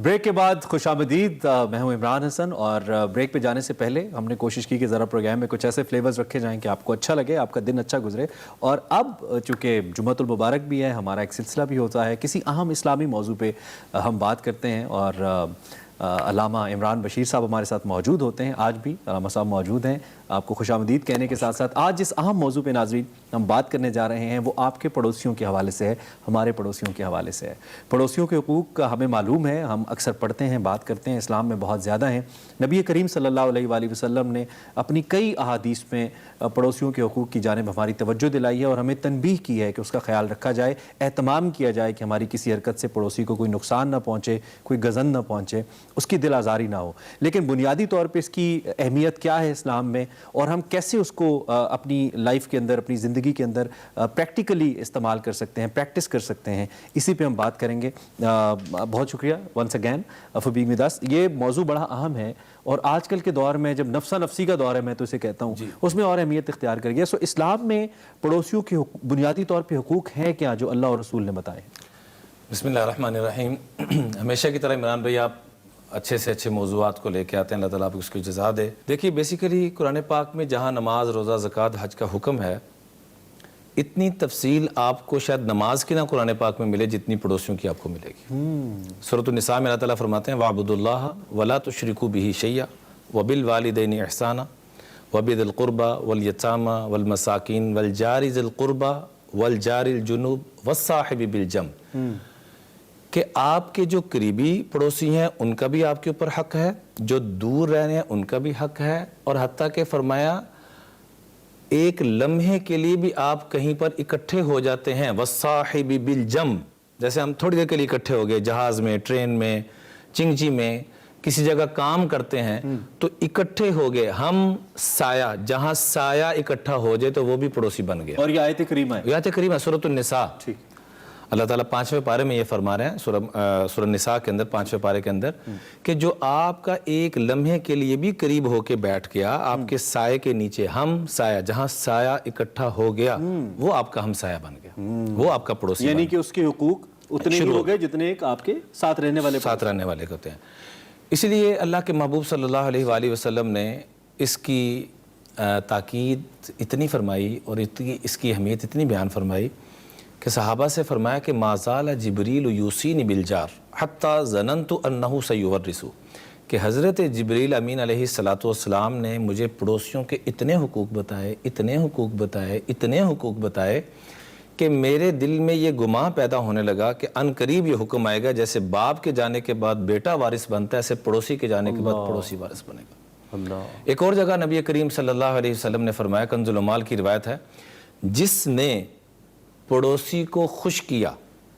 Break کے بعد خوش آمدید. میں ہوں عمران حسن اور بریک پہ جانے سے پہلے ہم نے کوشش کی کہ ذرا پروگرام میں کچھ ایسے فلیورز رکھے جائیں کہ آپ کو اچھا لگے, آپ کا دن اچھا گزرے. اور اب چونکہ جمعۃ المبارک بھی ہے, ہمارا ایک سلسلہ بھی ہوتا ہے, کسی اہم اسلامی موضوع پہ ہم بات کرتے ہیں اور علامہ عمران بشیر صاحب ہمارے ساتھ موجود ہوتے ہیں. آج بھی علامہ صاحب موجود ہیں. آپ کو خوش آمدید کہنے کے ساتھ ساتھ آج جس اہم موضوع پہ ناظرین ہم بات کرنے جا رہے ہیں وہ آپ کے پڑوسیوں کے حوالے سے ہے, ہمارے پڑوسیوں کے حوالے سے ہے. پڑوسیوں کے حقوق کا ہمیں معلوم ہے, ہم اکثر پڑھتے ہیں, بات کرتے ہیں, اسلام میں بہت زیادہ ہیں. نبی کریم صلی اللہ علیہ وآلہ وسلم نے اپنی کئی احادیث میں پڑوسیوں کے حقوق کی جانب ہماری توجہ دلائی ہے اور ہمیں تنبیہ کی ہے کہ اس کا خیال رکھا جائے, اہتمام کیا جائے کہ ہماری کسی حرکت سے پڑوسی کو کوئی نقصان نہ پہنچے, کوئی گزن نہ پہنچے, اس کی دل آزاری نہ ہو. لیکن بنیادی طور پہ اس کی اہمیت کیا ہے اسلام میں, اور ہم کیسے اس کو اپنی لائف کے اندر, اپنی زندگی کے اندر پریکٹیکلی استعمال کر سکتے ہیں, پریکٹس کر سکتے ہیں, اسی پہ ہم بات کریں گے. بہت شکریہ once again for being with us. یہ موضوع بڑا اہم ہے اور آج کل کے دور میں جب نفسا نفسی کا دور ہے, میں تو اسے کہتا ہوں, اس میں اور اہمیت اختیار کر گیا. سو اسلام میں پڑوسیوں کے بنیادی طور پہ حقوق ہیں کیا جو اللہ اور رسول نے بتائے؟ بسم اللہ الرحمن الرحیم. ہمیشہ کی طرح عمران بھائی آپ اچھے سے اچھے موضوعات کو لے کے آتے ہیں, اللہ تعالیٰ آپ کو اس کی جزا دے. دیکھیے بیسیکلی قرآن پاک میں جہاں نماز, روزہ, زکوٰۃ, حج کا حکم ہے, اتنی تفصیل آپ کو شاید نماز کی نہ قرآن پاک میں ملے جتنی پڑوسیوں کی آپ کو ملے گی. سورۃ النساء میں اللہ تعالیٰ فرماتے ہیں وَاعْبُدُوا اللَّهَ وَلَا تُشْرِكُوا بِهِ شَيْئًا وَبِالْوَالِدَيْنِ إِحْسَانًا وَبِذِي الْقُرْبَى وَالْيَتَامَى وَالْمَسَاكِينِ وَالْجَارِ ذِي الْقُرْبَى وَالْجَارِ الْجُنُوبِ وَالصَّاحِبِ بِالْجَنبِ, کہ آپ کے جو قریبی پڑوسی ہیں ان کا بھی آپ کے اوپر حق ہے, جو دور رہنے ہیں ان کا بھی حق ہے, اور حتیٰ کہ فرمایا ایک لمحے کے لیے بھی آپ کہیں پر اکٹھے ہو جاتے ہیں, وَالصَّاحِبِ بِالْجَنبِ, جیسے ہم تھوڑی دیر کے لیے اکٹھے ہو گئے جہاز میں, ٹرین میں, چنگچی میں, کسی جگہ کام کرتے ہیں تو اکٹھے ہو گئے ہم. سایہ, جہاں سایہ اکٹھا ہو جائے تو وہ بھی پڑوسی بن گیا. اور یہ آیت کریمہ ہے, یہ آیت کریمہ سورۃ النساء. ٹھیک, اللہ تعالیٰ 5ویں پارے میں یہ فرما رہے ہیں سورۃ النساء کے اندر 5ویں پارے کے اندر کہ جو آپ کا ایک لمحے کے لیے بھی قریب ہو کے بیٹھ گیا آپ کے سائے کے نیچے, ہم سایہ, جہاں سایہ اکٹھا ہو گیا وہ آپ کا ہم سایہ بن گیا, وہ آپ کا پڑوسی. یعنی کہ اس کے حقوق اتنے ہی ہو گئے جتنے ایک آپ کے ساتھ رہنے والے ہوتے ہیں. اس لیے اللہ کے محبوب صلی اللہ علیہ وآلہ وسلم نے اس کی تاکید اتنی فرمائی اور اس کی اہمیت اتنی بیان فرمائی کہ صحابہ سے فرمایا کہ ما زال جبریل یوصینی بالجار حتی ظننت انہ سیورث, کہ حضرت جبریل امین علیہ السلام نے مجھے پڑوسیوں کے اتنے حقوق بتائے کہ میرے دل میں یہ گمان پیدا ہونے لگا کہ ان قریب یہ حکم آئے گا جیسے باپ کے جانے کے بعد بیٹا وارث بنتا ہے, ایسے پڑوسی کے جانے کے بعد پڑوسی وارث بنے گا. ایک اور جگہ نبی کریم صلی اللہ علیہ وسلم نے فرمایا, کنز العمال کی روایت ہے, جس نے پڑوسی کو خوش کیا,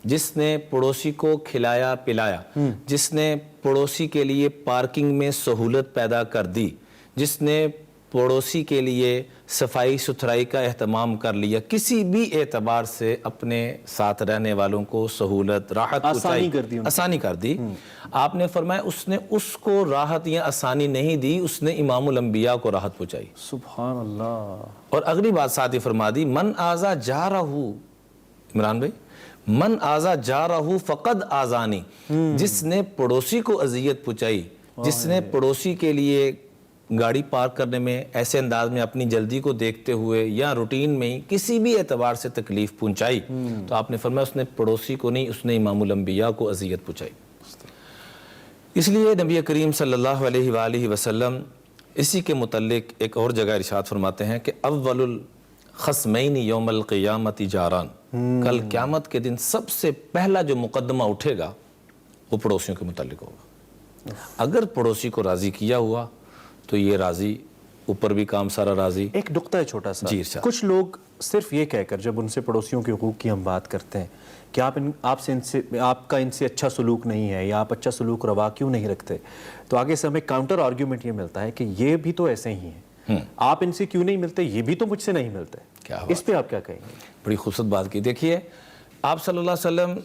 جس نے پڑوسی کو کھلایا پلایا, جس نے پڑوسی کے لیے پارکنگ میں سہولت پیدا کر دی, جس نے پڑوسی کے لیے صفائی ستھرائی کا اہتمام کر لیا, کسی بھی اعتبار سے اپنے ساتھ رہنے والوں کو سہولت, راحت, آسانی کر دی, آپ نے فرمایا اس نے اس کو راحت یا آسانی نہیں دی, اس نے امام الانبیاء کو راحت پہنچائی. سبحان اللہ. اور اگلی بات ساتھ ہی فرما دی, من آذا جارہ, عمران بھائی, من آذا جارہ فقد آذانی, جس نے پڑوسی کو اذیت پہنچائی, جس نے پڑوسی کے لیے گاڑی پارک کرنے میں ایسے انداز میں اپنی جلدی کو دیکھتے ہوئے یا روٹین میں ہی کسی بھی اعتبار سے تکلیف پہنچائی, تو آپ نے فرمایا اس نے پڑوسی کو نہیں, اس نے امام الانبیاء کو اذیت پہنچائی. اس لیے نبی کریم صلی اللہ علیہ وآلہ وسلم اسی کے متعلق ایک اور جگہ ارشاد فرماتے ہیں کہ اول الخصمین یوم القیامت جاران, کل قیامت کے دن سب سے پہلا جو مقدمہ اٹھے گا وہ پڑوسیوں کے متعلق ہوگا. اگر پڑوسی کو راضی کیا ہوا تو یہ راضی, اوپر بھی کام سارا راضی. ایک نقطہ ہے چھوٹا سا, جی, کچھ لوگ صرف یہ کہہ کر جب ان سے پڑوسیوں کے حقوق کی ہم بات کرتے ہیں کہ آپ کا ان سے اچھا سلوک نہیں ہے یا آپ اچھا سلوک روا کیوں نہیں رکھتے, تو آگے سے ہمیں کاؤنٹر آرگیومنٹ یہ ملتا ہے کہ یہ بھی تو ایسے ہی ہیں, آپ ان سے کیوں نہیں ملتے, یہ بھی تو مجھ سے نہیں ملتے. اس پہ آپ کیا کہیں گے؟ بڑی خوبصورت بات کی. دیکھیے آپ صلی اللہ علیہ وسلم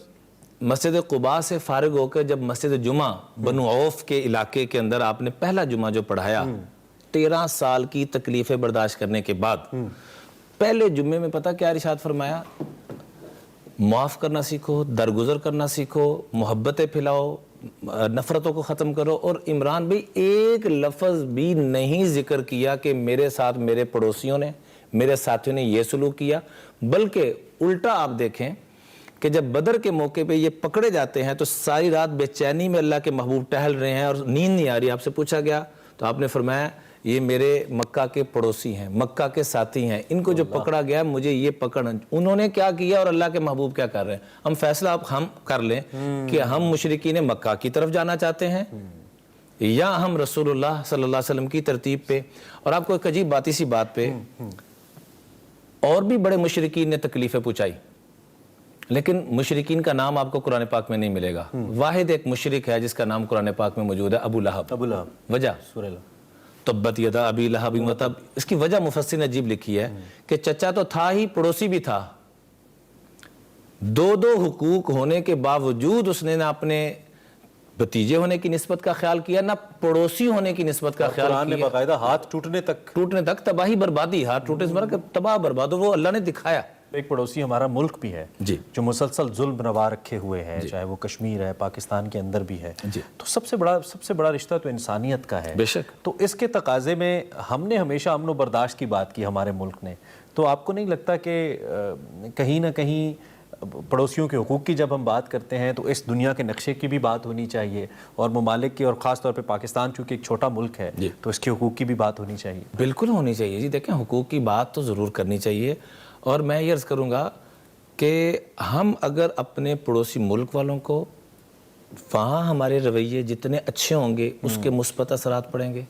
مسجد قباء سے فارغ ہو کر جب مسجد جمعہ بنو عوف کے علاقے کے اندر آپ نے پہلا جمعہ جو پڑھایا, 13 سال کی تکلیفیں برداشت کرنے کے بعد پہلے جمعے میں پتہ کیا ارشاد فرمایا, معاف کرنا سیکھو, درگزر کرنا سیکھو, محبتیں پھیلاؤ, نفرتوں کو ختم کرو. اور عمران بھائی ایک لفظ بھی نہیں ذکر کیا کہ میرے ساتھ میرے پڑوسیوں نے میرے ساتھیوں نے یہ سلوک کیا, بلکہ الٹا آپ دیکھیں کہ جب بدر کے موقع پہ یہ پکڑے جاتے ہیں تو ساری رات بے چینی میں اللہ کے محبوب ٹہل رہے ہیں اور نیند نہیں آ رہی. آپ سے پوچھا گیا تو آپ نے فرمایا یہ میرے مکہ کے پڑوسی ہیں, مکہ کے ساتھی ہیں, ان کو جو پکڑا گیا مجھے یہ پکڑ. انہوں نے کیا کیا اور اللہ کے محبوب کیا کر رہے ہیں؟ ہم فیصلہ اب ہم کر لیں کہ ہم مشرکین مکہ کی طرف جانا چاہتے ہیں یا ہم رسول اللہ صلی اللہ علیہ وسلم کی ترتیب پہ. اور آپ کو ایک عجیب بات اسی بات پہ, اور بھی بڑے مشرکین نے تکلیفیں پہنچائی, لیکن مشرکین کا نام آپ کو قرآن پاک میں نہیں ملے گا. واحد ایک مشرک ہے جس کا نام قرآن پاک میں موجود ہے, ابو لہب. وجہ سورہ لہب. تبت یدا ابی لہب وتب. اس کی وجہ مفسر نے عجیب لکھی ہے کہ چچا تو تھا ہی, پڑوسی بھی تھا. دو حقوق ہونے کے باوجود اس نے نہ اپنے بھتیجے ہونے کی نسبت کا خیال کیا, نہ پڑوسی ہونے کی نسبت کا خیال قرآن نے کیا. باقاعدہ ہاتھ ٹوٹنے تک تباہی بربادی, ہاتھ ٹوٹنے سے مراد تباہ برباد, وہ اللہ نے دکھایا. ایک پڑوسی ہمارا ملک بھی ہے جی, جو مسلسل ظلم روا رکھے ہوئے ہے, چاہے وہ کشمیر ہے, پاکستان کے اندر بھی ہے. جی, تو سب سے بڑا رشتہ تو انسانیت کا ہے. بے شک. تو اس کے تقاضے میں ہم نے ہمیشہ امن و برداشت کی بات کی ہمارے ملک نے. تو آپ کو نہیں لگتا کہ کہیں نہ کہیں پڑوسیوں کے حقوق کی جب ہم بات کرتے ہیں تو اس دنیا کے نقشے کی بھی بات ہونی چاہیے, اور ممالک کی, اور خاص طور پہ پاکستان چونکہ ایک چھوٹا ملک ہے تو اس کے حقوق کی بھی بات ہونی چاہیے؟ بالکل ہونی چاہیے جی. دیکھیں حقوق کی بات تو ضرور کرنی چاہیے, اور میں یہ عرض کروں گا کہ ہم اگر اپنے پڑوسی ملک والوں کو, وہاں ہمارے رویے جتنے اچھے ہوں گے اس کے مثبت اثرات پڑیں گے.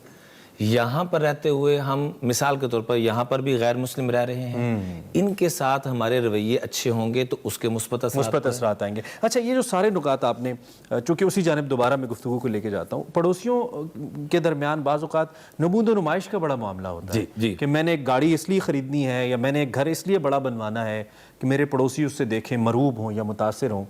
یہاں پر رہتے ہوئے ہم مثال کے طور پر یہاں پر بھی غیر مسلم رہ رہے ہیں, ان کے ساتھ ہمارے رویے اچھے ہوں گے تو اس کے مثبت اثرات آئیں گے. اچھا, یہ جو سارے نکات آپ نے, چونکہ اسی جانب دوبارہ میں گفتگو کو لے کے جاتا ہوں, پڑوسیوں کے درمیان بعض اوقات نمود و نمائش کا بڑا معاملہ ہوتا ہے کہ میں نے ایک گاڑی اس لیے خریدنی ہے یا میں نے ایک گھر اس لیے بڑا بنوانا ہے کہ میرے پڑوسی اس سے دیکھیں, مرعوب ہوں یا متاثر ہوں.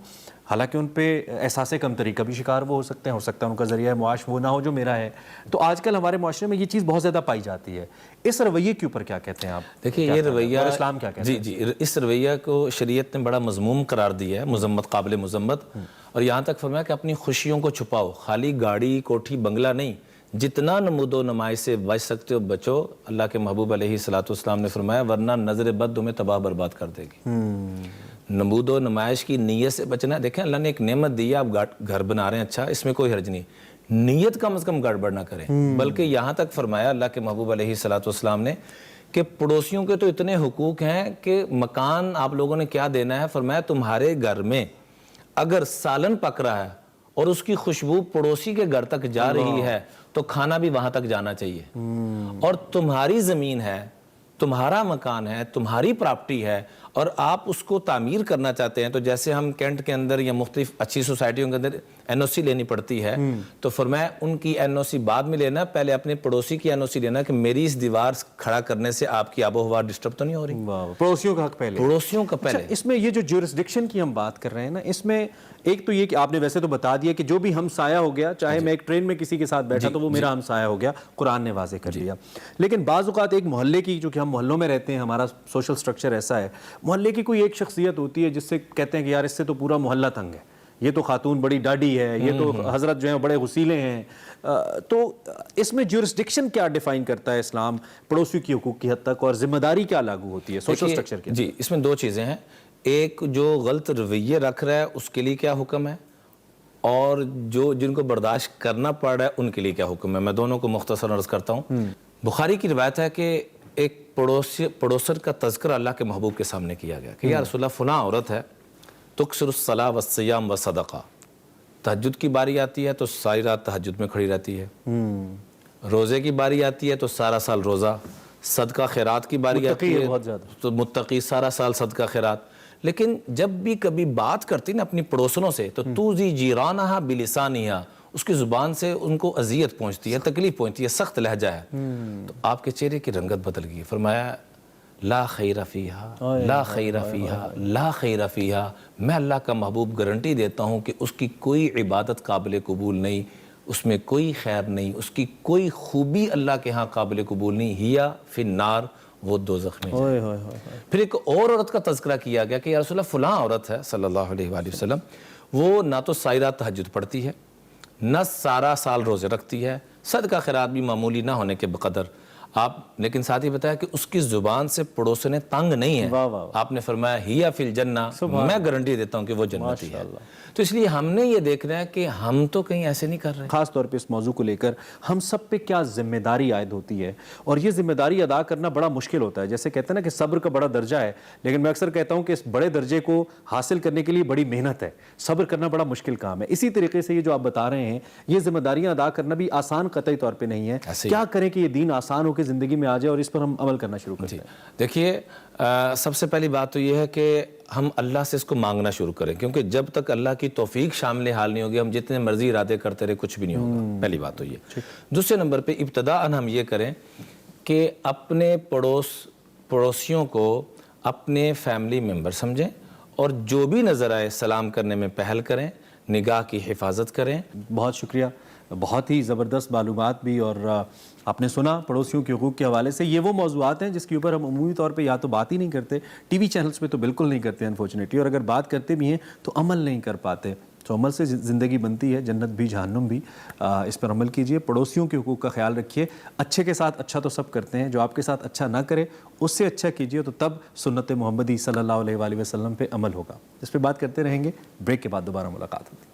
حالانکہ ان پہ احساس کمتری کا بھی شکار وہ ہو سکتے ہیں, ہو سکتا ہے ان کا ذریعہ معاش وہ نہ ہو جو میرا ہے. تو آج کل ہمارے معاشرے میں یہ چیز بہت زیادہ پائی جاتی ہے. اس رویے کے اوپر کیا کہتے ہیں آپ؟ دیکھیے یہ رویہ, اور اسلام کیا کہتا ہے؟ جی, اس رویہ کو شریعت نے بڑا مذموم قرار دیا ہے, مذمت, قابل مذمت. اور یہاں تک فرمایا کہ اپنی خوشیوں کو چھپاؤ, خالی گاڑی, کوٹھی, بنگلہ نہیں, جتنا نمود و نمائش سے بچ سکتے ہو بچو. اللہ کے محبوب علیہ الصلوۃ والسلام نے فرمایا ورنہ نظر بد تمہیں تباہ برباد کر دے گی. نمود و نمائش کی نیت سے بچنا. دیکھیں اللہ نے ایک نعمت دی ہے, آپ گھر بنا رہے ہیں, اچھا, اس میں کوئی حرج نہیں, نیت کم از کم گڑبڑ نہ کریں. بلکہ یہاں تک فرمایا اللہ کے محبوب علیہ الصلوۃ والسلام نے کہ پڑوسیوں کے تو اتنے حقوق ہیں کہ مکان آپ لوگوں نے کیا دینا ہے. فرمایا تمہارے گھر میں اگر سالن پک رہا ہے اور اس کی خوشبو پڑوسی کے گھر تک جا رہی ہے تو کھانا بھی وہاں تک جانا چاہیے. اور تمہاری زمین ہے, تمہارا مکان ہے, تمہاری پراپرٹی ہے, اور آپ اس کو تعمیر کرنا چاہتے ہیں, تو جیسے ہم کینٹ کے اندر یا مختلف اچھی سوسائٹیوں کے اندر این او سی لینی پڑتی ہے, تو فرمایا ان کی این او سی بعد میں لینا, پہلے اپنے پڑوسی کی این او سی لینا کہ میری اس دیوار کھڑا کرنے سے آپ کی آب و ہوا ڈسٹرب تو نہیں ہو رہی. پڑوسیوں کا حق پہلے, پڑوسیوں کا پہلے. اس میں یہ جو جورسڈکشن کی ہم بات کر رہے ہیں نا, اس میں ایک تو یہ کہ آپ نے ویسے تو بتا دیا کہ جو بھی ہم سایہ ہو گیا, چاہے میں ایک ٹرین میں کسی کے ساتھ بیٹھا تو وہ میرا ہم سایہ ہو گیا, قرآن نے واضح کر دیا. لیکن بعض اوقات ایک محلے کی, جو کہ ہم محلوں میں رہتے ہیں, ہمارا سوشل سٹرکچر ایسا ہے, محلے کی کوئی ایک شخصیت ہوتی ہے جس سے کہتے ہیں کہ یار اس سے تو پورا محلہ تنگ ہے, یہ تو خاتون بڑی ڈاڈی ہے, یہ تو حضرت جو ہیں بڑے غسیلے ہیں. تو اس میں جورسڈکشن کیا ڈیفائن کرتا ہے اسلام پڑوسی کی حقوق کی حد تک, اور ذمہ داری کیا لاگو ہوتی ہے سوشل سٹرکچر کی؟ جی, اس میں دو چیزیں ہیں. ایک جو غلط رویے رکھ رہا ہے اس کے لیے کیا حکم ہے, اور جن کو برداشت کرنا پڑ رہا ہے ان کے لیے کیا حکم ہے. میں دونوں کو مختصر عرض کرتا ہوں. بخاری کی روایت ہے کہ ایک پڑوسر کا تذکرہ اللہ کے محبوب کے سامنے کیا گیا کہ یا رسول اللہ فلاں عورت ہے تکثر الصلاۃ والصیام والصدقہ, تہجد کی باری آتی ہے تو ساری رات تہجد میں کھڑی رہتی ہے, روزے کی باری آتی ہے تو سارا سال روزہ, صدقہ خیرات کی باری آتی ہے تو متقی, سارا سال صدقہ خیرات. لیکن جب بھی کبھی بات کرتی نا اپنی پڑوسنوں سے تو توزی جیرانہا بلسانہا, اس کی زبان سے ان کو اذیت پہنچتی ہے, تکلیف پہنچتی ہے, سخت لہجہ ہے. تو آپ کے چہرے کی رنگت بدل گئی. فرمایا لا خیر فیہا, لا خیر فیہا, لا خیر فیہا. میں اللہ کا محبوب گارنٹی دیتا ہوں کہ اس کی کوئی عبادت قابل قبول نہیں, اس میں کوئی خیر نہیں, اس کی کوئی خوبی اللہ کے ہاں قابل قبول نہیں. ہیا فی النار, وہ دوزخ میں جائے. پھر ایک اور عورت کا تذکرہ کیا گیا کہ یا رسول اللہ فلاں عورت ہے صلی اللہ علیہ وآلہ وسلم, وہ نہ تو ساری رات تہجد پڑھتی ہے, نہ سارا سال روزے رکھتی ہے، صدقہ خیرات بھی معمولی نہ ہونے کے بقدر آپ، لیکن ساتھ ہی بتایا کہ اس کی زبان سے پڑوسنے تنگ نہیں ہے. واہ واہ. آپ نے فرمایا ہی فی الجنہ، میں گارنٹی دیتا ہوں کہ وہ جنتی ہے. تو اس لیے ہم نے یہ دیکھنا ہے کہ ہم تو کہیں ایسے نہیں کر رہے. خاص طور پہ اس موضوع کو لے کر ہم سب پہ کیا ذمہ داری عائد ہوتی ہے، اور یہ ذمہ داری ادا کرنا بڑا مشکل ہوتا ہے. جیسے کہتے ہیں نا کہ صبر کا بڑا درجہ ہے، لیکن میں اکثر کہتا ہوں کہ اس بڑے درجے کو حاصل کرنے کے لیے بڑی محنت ہے. صبر کرنا بڑا مشکل کام ہے. اسی طریقے سے یہ جو آپ بتا رہے ہیں، یہ ذمہ داریاں ادا کرنا بھی آسان قطعی طور پہ نہیں ہے. کیا کریں کہ یہ دین آسان ہو کے زندگی میں آ جائے اور اس پر ہم عمل کرنا شروع کریں؟ دیکھیے، سب سے پہلی بات تو یہ ہے کہ ہم اللہ سے اس کو مانگنا شروع کریں، کیونکہ جب تک اللہ کی توفیق شامل حال نہیں ہوگی، ہم جتنے مرضی ارادے کرتے رہے کچھ بھی نہیں ہوگا. پہلی بات تو یہ. دوسرے نمبر پہ ابتداءً ہم یہ کریں کہ اپنے پڑوسیوں کو اپنے فیملی ممبر سمجھیں، اور جو بھی نظر آئے سلام کرنے میں پہل کریں، نگاہ کی حفاظت کریں. بہت شکریہ. بہت ہی زبردست معلومات بھی، اور آپ نے سنا پڑوسیوں کے حقوق کے حوالے سے. یہ وہ موضوعات ہیں جس کے اوپر ہم عمومی طور پہ یا تو بات ہی نہیں کرتے، ٹی وی چینلز پہ تو بالکل نہیں کرتے انفارچونیٹلی، اور اگر بات کرتے بھی ہیں تو عمل نہیں کر پاتے. تو عمل سے زندگی بنتی ہے، جنت بھی جہنم بھی. اس پر عمل کیجئے، پڑوسیوں کے حقوق کا خیال رکھیے. اچھے کے ساتھ اچھا تو سب کرتے ہیں، جو آپ کے ساتھ اچھا نہ کرے اس سے اچھا کیجئے، تو تب سنت محمدی صلی اللہ علیہ وآلہ وسلم پہ عمل ہوگا. اس پہ بات کرتے رہیں گے. بریک کے بعد دوبارہ ملاقات ہوتی ہے.